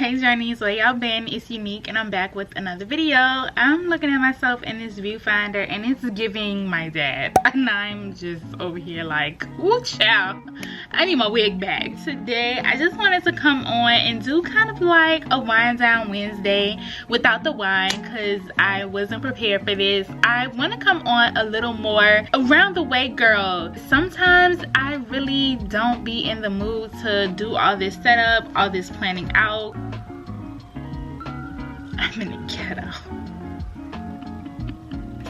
Hey journeys, where y'all been? It's Unique and I'm back with another video. I'm looking at myself in this viewfinder and it's giving my dad, and I'm just over here like, ooh child, I need my wig back. Today I just wanted to come on and do kind of like a wind down Wednesday without the wine, because I wasn't prepared for this. I want to come on a little more around the way girl. Sometimes I really don't be in the mood to do all this setup, all this planning out. I'm in the ghetto.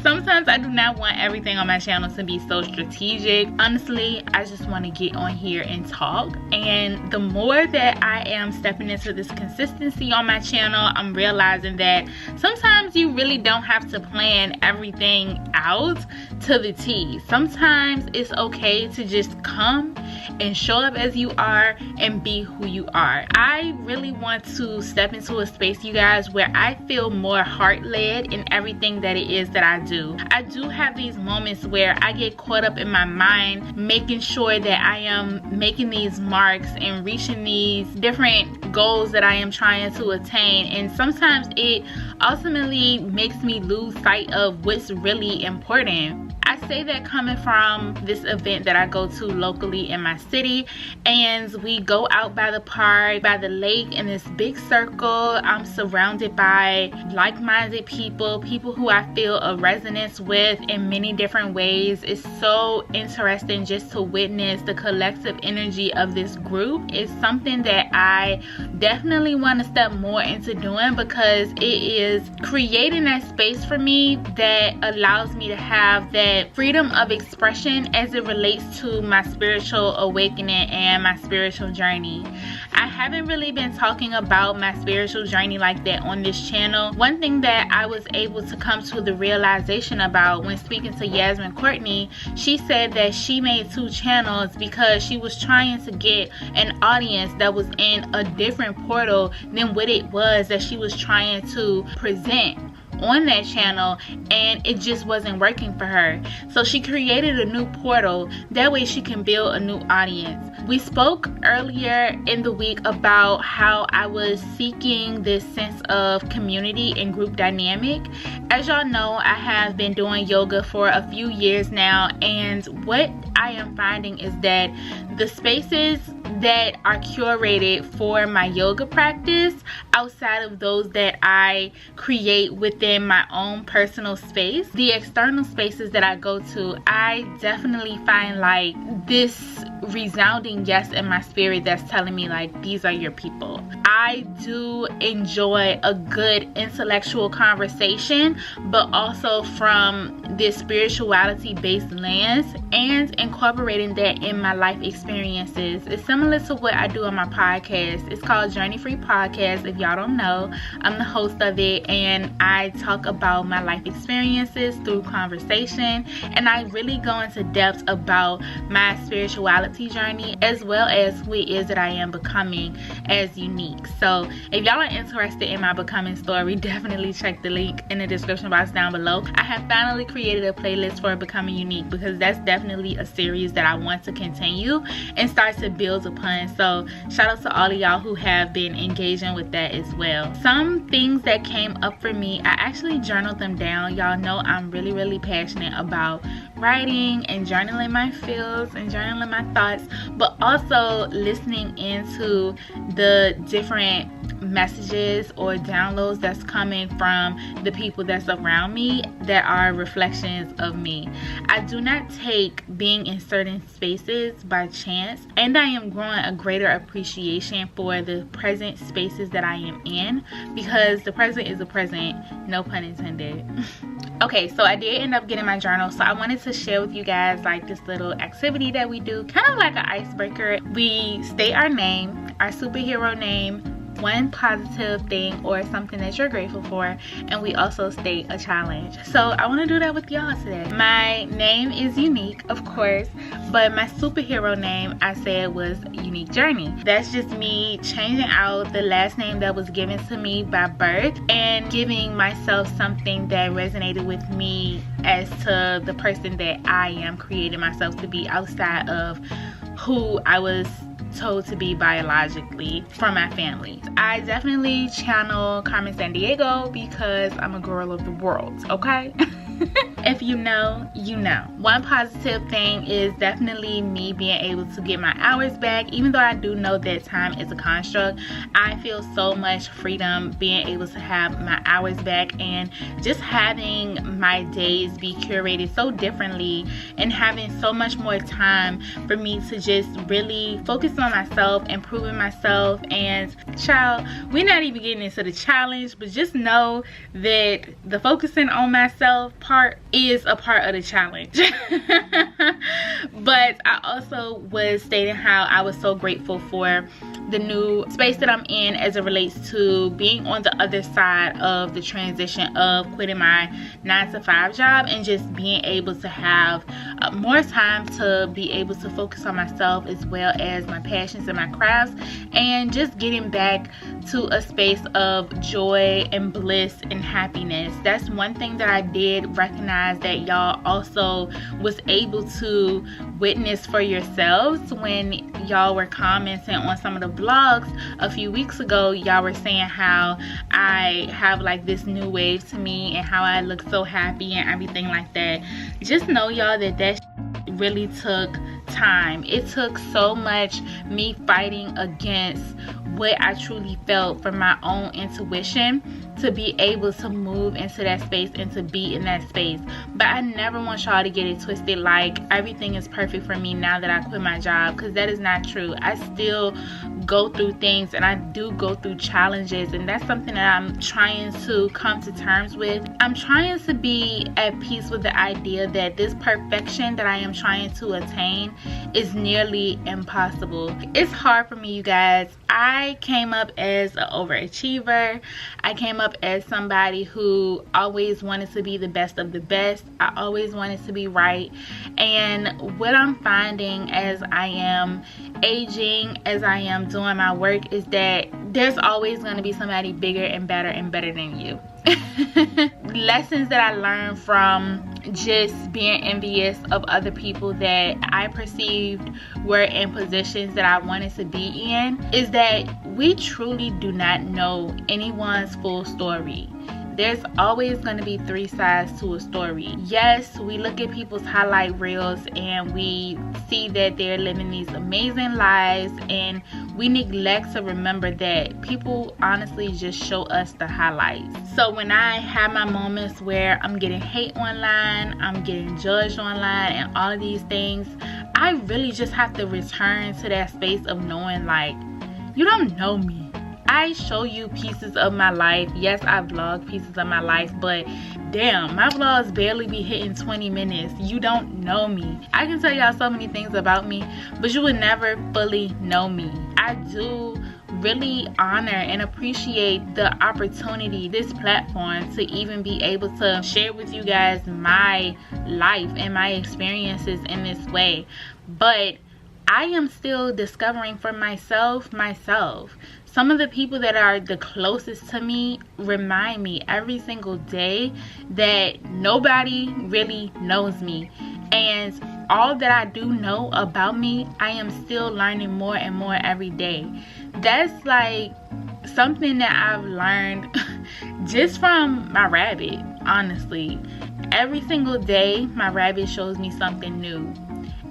Sometimes I do not want everything on my channel to be so strategic. Honestly, I just want to get on here and talk. And the more that I am stepping into this consistency on my channel, I'm realizing that sometimes you really don't have to plan everything out to the T. Sometimes it's okay to just come and show up as you are and be who you are. I really want to step into a space, you guys, where I feel more heart-led in everything that it is that I do. I do have these moments where I get caught up in my mind, making sure that I am making these marks and reaching these different goals that I am trying to attain, and sometimes it ultimately makes me lose sight of what's really important. I say that coming from this event that I go to locally in my city, and we go out by the park, by the lake, in this big circle. I'm surrounded by like-minded people, people who I feel a resonance with in many different ways. It's so interesting just to witness the collective energy of this group. It's something that I definitely want to step more into doing, because it is creating that space for me that allows me to have that freedom of expression as it relates to my spiritual awakening and my spiritual journey. I haven't really been talking about my spiritual journey like that on this channel. One thing that I was able to come to the realization about when speaking to Yasmin Courtney, she said that she made 2 channels because she was trying to get an audience that was in a different portal than what it was that she was trying to present on that channel, and it just wasn't working for her. So she created a new portal, that way she can build a new audience. We spoke earlier in the week about how I was seeking this sense of community and group dynamic. As y'all know, I have been doing yoga for a few years now, and what I am finding is that the spaces that are curated for my yoga practice, outside of those that I create within my own personal space, the external spaces that I go to, I definitely find like this resounding yes in my spirit that's telling me like, these are your people. I do enjoy a good intellectual conversation, but also from this spirituality based lens, and incorporating that in my life experiences. It's similar to what I do on my podcast. It's called Journey Free Podcast. If y'all don't know, I'm the host of it, and I talk about my life experiences through conversation, and I really go into depth about my spirituality journey, as well as who it is that I am becoming as Unique. So if y'all are interested in my becoming story, definitely check the link in the description box down below. I have finally created a playlist for Becoming Unique, because that's definitely a series that I want to continue and start to build upon. So shout out to all of y'all who have been engaging with that as well. Some things that came up for me, I actually journaled them down. Y'all know I'm really passionate about writing and journaling my feels and journaling my thoughts, but also listening into the different messages or downloads that's coming from the people that's around me that are reflections of me. I do not take being in certain spaces by chance, and I am growing a greater appreciation for the present spaces that I am in, because the present is a present, no pun intended. Okay, so I did end up getting my journal, so I wanted to share with you guys like this little activity that we do, kind of like an icebreaker. We state our name, our superhero name, one positive thing or something that you're grateful for, and we also state a challenge. So I want to do that with y'all today. My name is Unique, of course, but my superhero name I said was Unique Journey. That's just me changing out the last name that was given to me by birth and giving myself something that resonated with me as to the person that I am creating myself to be outside of who I was told to be biologically from my family. I definitely channel Carmen Sandiego because I'm a girl of the world, okay? If you know, you know. One positive thing is definitely me being able to get my hours back. Even though I do know that time is a construct, I feel so much freedom being able to have my hours back and just having my days be curated so differently and having so much more time for me to just really focus on myself, improving myself. And child, we're not even getting into the challenge, but just know that the focusing on myself part is a part of the challenge. But I also was stating how I was so grateful for the new space that I'm in as it relates to being on the other side of the transition of quitting my 9-to-5 job and just being able to have more time to be able to focus on myself as well as my passions and my crafts, and just getting back to a space of joy and bliss and happiness. That's one thing that I did recognize that y'all also was able to witness for yourselves when y'all were commenting on some of the vlogs a few weeks ago. Y'all were saying how I have like this new wave to me and how I look so happy and everything like that. Just know y'all that really took time. It took so much me fighting against what I truly felt from my own intuition to be able to move into that space and to be in that space. But I never want y'all to get it twisted like everything is perfect for me now that I quit my job, because that is not true. I still go through things and I do go through challenges, and that's something that I'm trying to come to terms with. I'm trying to be at peace with the idea that this perfection that I am trying to attain is nearly impossible. It's hard for me, you guys. I came up as an overachiever. I came up as somebody who always wanted to be the best of the best. I always wanted to be right. And what I'm finding as I am aging, as I am doing my work, is that there's always going to be somebody bigger and better than you. Lessons that I learned from just being envious of other people that I perceived were in positions that I wanted to be in is that we truly do not know anyone's full story. There's always going to be 3 sides to a story. Yes, we look at people's highlight reels and we see that they're living these amazing lives, and we neglect to remember that people honestly just show us the highlights. So when I have my moments where I'm getting hate online, I'm getting judged online and all of these things, I really just have to return to that space of knowing, like, you don't know me. I show you pieces of my life. Yes, I vlog pieces of my life, but damn, my vlogs barely be hitting 20 minutes. You don't know me. I can tell y'all so many things about me, but you would never fully know me. I do really honor and appreciate the opportunity, this platform, to even be able to share with you guys my life and my experiences in this way. But I am still discovering for myself. Some of the people that are the closest to me remind me every single day that nobody really knows me. And all that I do know about me, I am still learning more and more every day. That's like something that I've learned just from my rabbit, honestly. Every single day, my rabbit shows me something new.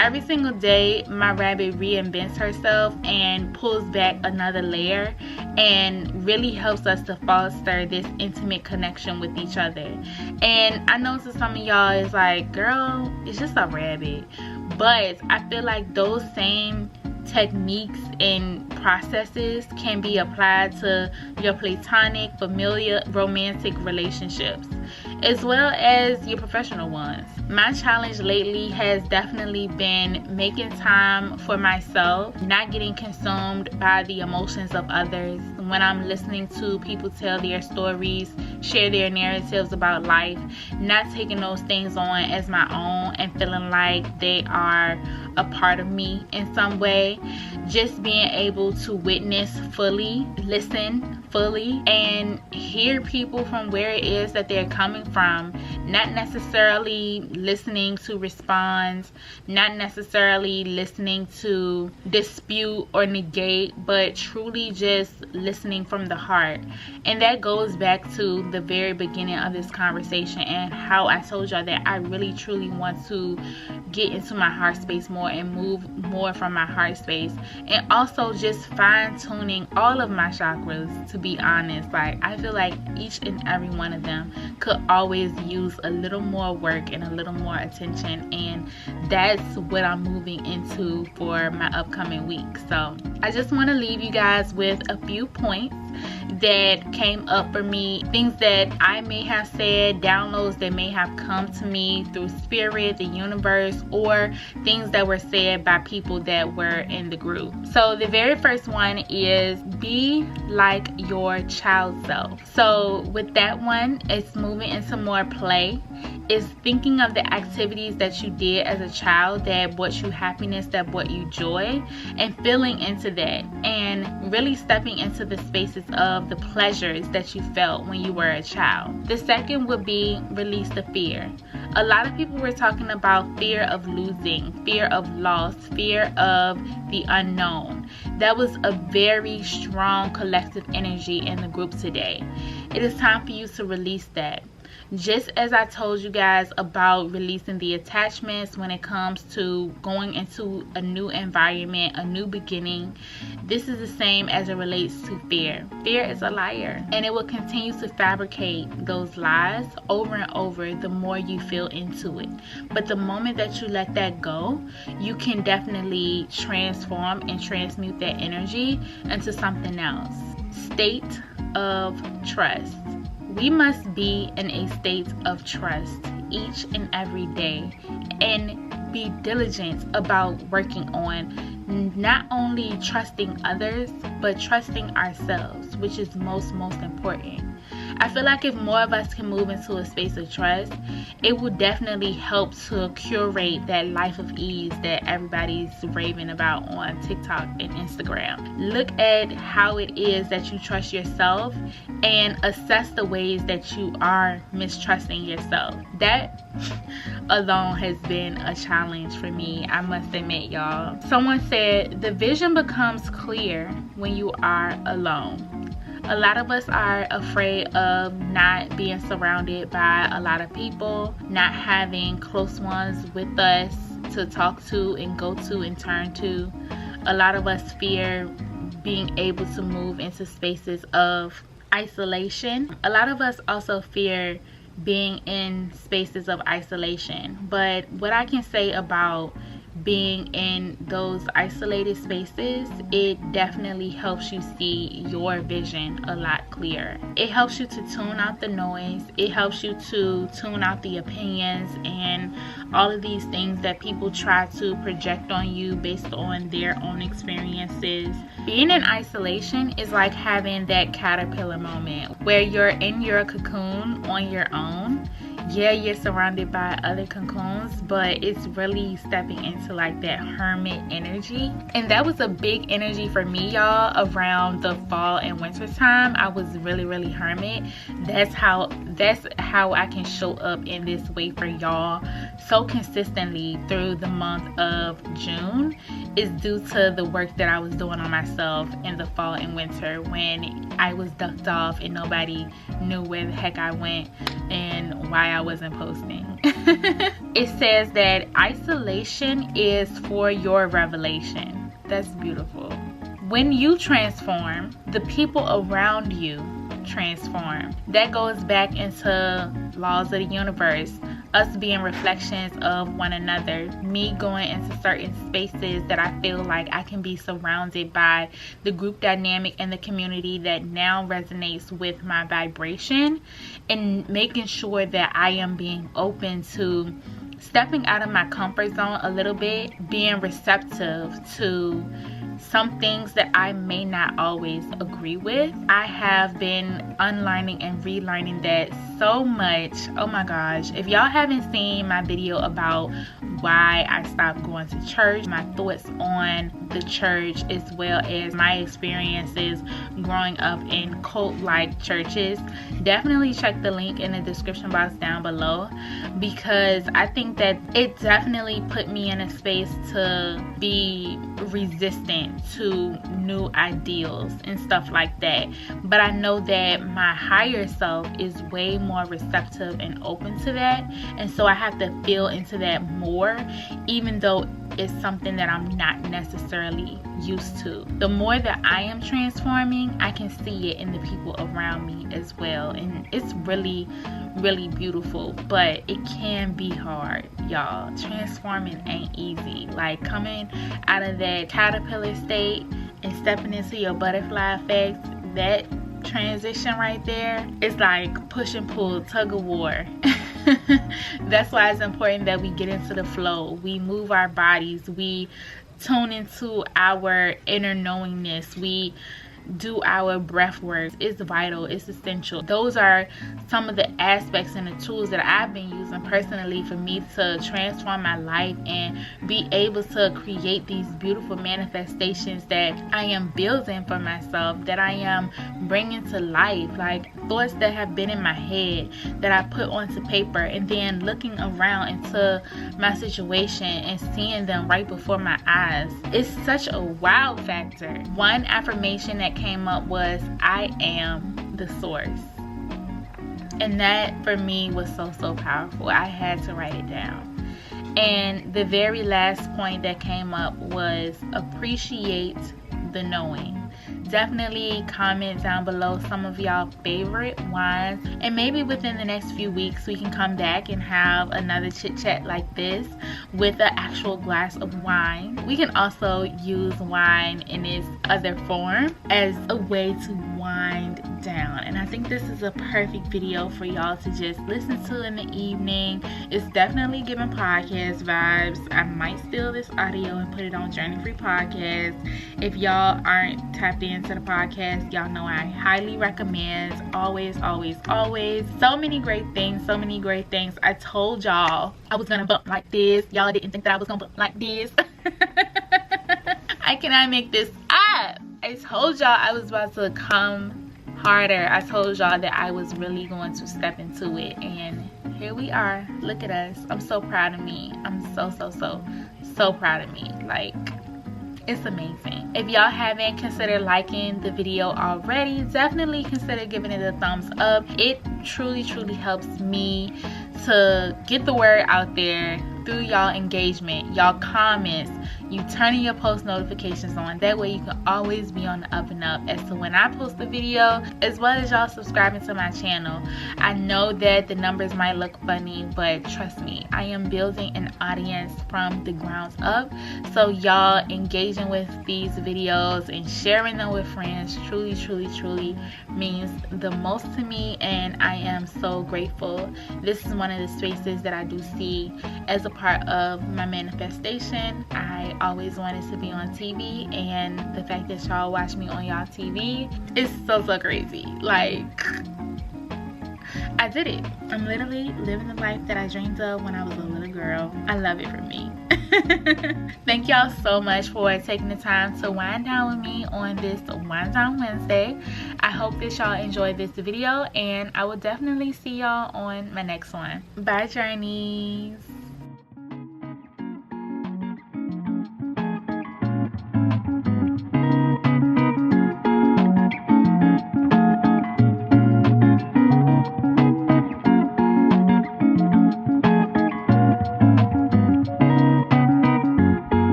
Every single day, my rabbit reinvents herself and pulls back another layer and really helps us to foster this intimate connection with each other. And I know to some of y'all it's like, girl, it's just a rabbit. But I feel like those same techniques and processes can be applied to your platonic, familiar, romantic relationships, as well as your professional ones. My challenge lately has definitely been making time for myself, not getting consumed by the emotions of others. When I'm listening to people tell their stories, share their narratives about life, not taking those things on as my own and feeling like they are a part of me in some way. Just being able to witness fully, listen fully and hear people from where it is that they're coming from, not necessarily listening to respond, not necessarily listening to dispute or negate, but truly just listening from the heart. And that goes back to the very beginning of this conversation and how I told y'all that I really truly want to get into my heart space more and move more from my heart space, and also just fine-tuning all of my chakras. To be honest, like, I feel like each and every one of them could always use a little more work and a little more attention, and that's what I'm moving into for my upcoming week. So I just want to leave you guys with a few points that came up for me, things that I may have said, downloads that may have come to me through spirit, the universe, or things that were said by people that were in the group. So the very first one is be like your child self. So with that one, it's moving into more play. Is thinking of the activities that you did as a child that brought you happiness, that brought you joy, and feeling into that and really stepping into the spaces of the pleasures that you felt when you were a child. The second would be release the fear. A lot of people were talking about fear of losing, fear of loss, fear of the unknown. That was a very strong collective energy in the group today. It is time for you to release that. Just as I told you guys about releasing the attachments when it comes to going into a new environment, a new beginning, this is the same as it relates to fear. Fear is a liar, and it will continue to fabricate those lies over and over the more you feel into it. But the moment that you let that go, you can definitely transform and transmute that energy into something else. State of trust. We must be in a state of trust each and every day and be diligent about working on not only trusting others, but trusting ourselves, which is most important. I feel like if more of us can move into a space of trust, it will definitely help to curate that life of ease that everybody's raving about on TikTok and Instagram. Look at how it is that you trust yourself and assess the ways that you are mistrusting yourself. That alone has been a challenge for me, I must admit, y'all. Someone said the vision becomes clear when you are alone. A lot of us are afraid of not being surrounded by a lot of people, not having close ones with us to talk to and go to and turn to. A lot of us fear being able to move into spaces of isolation. A lot of us also fear being in spaces of isolation. But what I can say about being in those isolated spaces, it definitely helps you see your vision a lot clearer. It helps you to tune out the noise. It helps you to tune out the opinions and all of these things that people try to project on you based on their own experiences. Being in isolation is like having that caterpillar moment where you're in your cocoon on your own. Yeah, you're surrounded by other cocoons, but it's really stepping into like that hermit energy. And that was a big energy for me, y'all, around the fall and winter time. I was really hermit. That's how I can show up in this way for y'all so consistently through the month of June is due to the work that I was doing on myself in the fall and winter when I was ducked off and nobody knew where the heck I went and why I wasn't posting. It says that isolation is for your revelation. That's beautiful. When you transform, the people around you transform. That goes back into laws of the universe, us being reflections of one another, me going into certain spaces that I feel like I can be surrounded by the group dynamic and the community that now resonates with my vibration, and making sure that I am being open to stepping out of my comfort zone a little bit, being receptive to some things that I may not always agree with. I have been unlearning and relearning that so much. Oh my gosh, if y'all haven't seen my video about why I stopped going to church, my thoughts on the church, as well as my experiences growing up in cult-like churches, definitely check the link in the description box down below, because I think that it definitely put me in a space to be resistant to new ideals and stuff like that. But I know that my higher self is way more receptive and open to that, and so I have to feel into that more, even though it's something that I'm not necessarily used to. The more that I am transforming, I can see it in the people around me as well, and it's really beautiful. But it can be hard, y'all. Transforming ain't easy. Like, coming out of that caterpillar state and stepping into your butterfly effect, that transition right there is like push and pull, tug of war. That's why it's important that we get into the flow. We move our bodies, we tune into our inner knowingness, we do our breath work. It's vital, it's essential. Those are some of the aspects and the tools that I've been using personally for me to transform my life and be able to create these beautiful manifestations that I am building for myself, that I am bringing to life. Like, thoughts that have been in my head that I put onto paper, and then looking around into my situation and seeing them right before my eyes. It's such a wow factor. One affirmation that came up was, I am the source. And that for me was so powerful. I had to write it down. And the very last point that came up was, appreciate the knowing. Definitely comment down below some of y'all favorite wines, and maybe within the next few weeks we can come back and have another chit chat like this with an actual glass of wine. We can also use wine in its other form as a way to wind down, and I think this is a perfect video for y'all to just listen to in the evening. It's definitely giving podcast vibes. I might steal this audio and put it on Journey Free Podcast. If y'all aren't tapped into the podcast, y'all know I highly recommend. Always so many great things. I told y'all I was gonna bump like this. Y'all didn't think that I was gonna bump like this. I cannot make this up. I told y'all I was about to come harder. I told y'all that I was really going to step into it, and here we are. Look at us. I'm so proud of me. I'm so proud of me. Like, it's amazing. If y'all haven't considered liking the video already, definitely consider giving it a thumbs up. It truly helps me to get the word out there through y'all engagement, y'all comments, you turning your post notifications on. That way you can always be on the up and up as to when I post the video, as well as y'all subscribing to my channel. I know that the numbers might look funny, but trust me, I am building an audience from the ground up. So y'all engaging with these videos and sharing them with friends truly means the most to me, and I am so grateful. This is one of the spaces that I do see as a part of my manifestation. I always wanted to be on TV, and the fact that y'all watch me on y'all TV is so crazy. Like, I did it. I'm literally living the life that I dreamed of when I was a little girl. I love it for me. Thank y'all so much for taking the time to wind down with me on this Wind Down Wednesday. I hope that y'all enjoyed this video, and I will definitely see y'all on my next one. Bye, journeys.